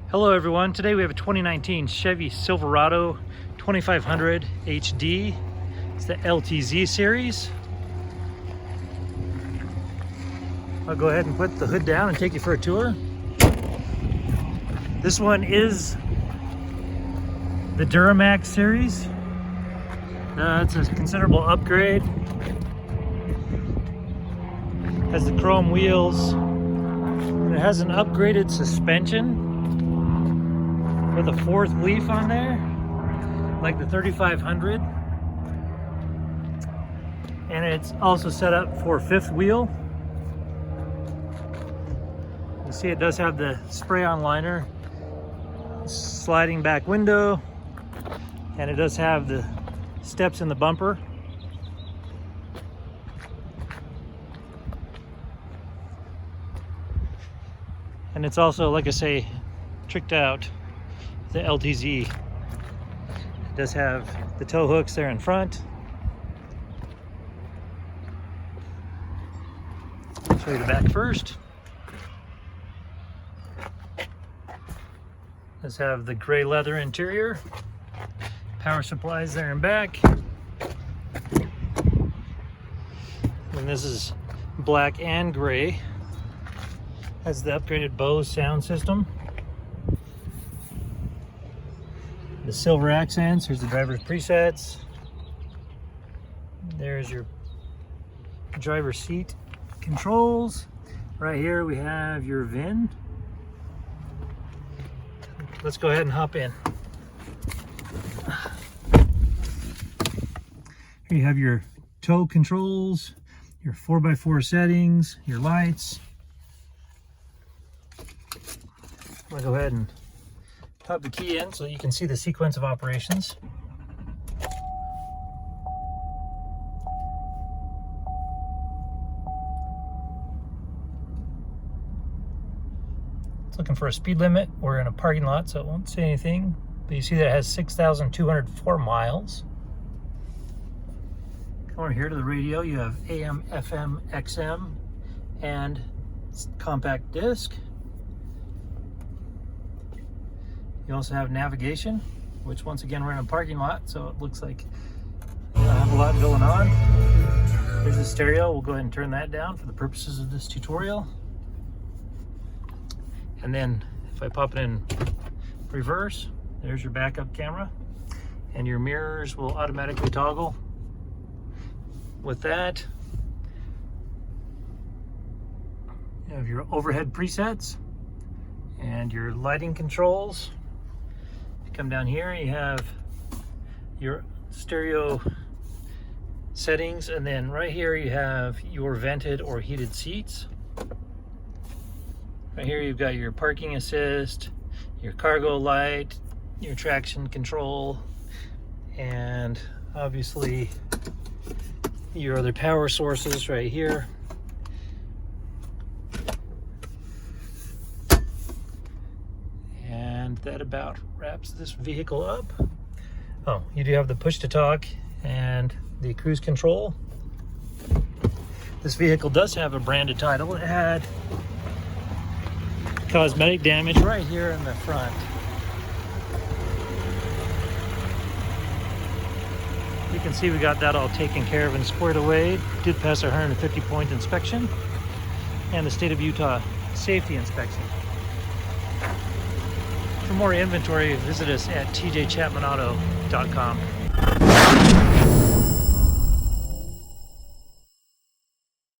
Hello everyone, today we have a 2019 Chevy Silverado 2500 HD. It's the LTZ series. I'll go ahead and put the hood down and take you for a tour. This one is the Duramax series. It's a considerable upgrade. Has the chrome wheels. And it has an upgraded suspension with a fourth leaf on there, like the 3500. And it's also set up for fifth wheel. You see it does have the spray-on liner, sliding back window, and it does have the steps in the bumper. And it's also, like I say, tricked out the LTZ. It does have the tow hooks there in front. I'll show you the back first. It does have the gray leather interior. Power supplies there in back. And this is black and gray. Has the upgraded Bose sound system. The silver accents. Here's the driver's presets. There's your driver's seat controls. Right here we have your VIN. Let's go ahead and hop in. Here you have your tow controls, your 4x4 settings, your lights. I'm gonna go ahead and pop the key in so you can see the sequence of operations. It's looking for a speed limit. We're in a parking lot, so it won't say anything. But you see that it has 6,204 miles. Come over here to the radio. You have AM, FM, XM, and compact disc. You also have navigation, which once again we're in a parking lot, so it looks like you don't have a lot going on. Here's the stereo. We'll go ahead and turn that down for the purposes of this tutorial. And then if I pop it in reverse, there's your backup camera, and your mirrors will automatically toggle. With that, you have your overhead presets and your lighting controls. Come down here, you have your stereo settings, and then right here you have your vented or heated seats. Right here you've got your parking assist, your cargo light, your traction control, and obviously your other power sources right here. That about wraps this vehicle up. Oh, you do have the push to talk and the cruise control. This vehicle does have a branded title. It had cosmetic damage right here in the front. You can see we got that all taken care of and squared away. Did pass our 150-point inspection and the state of Utah safety inspection. For more inventory, visit us at tjchapmanauto.com.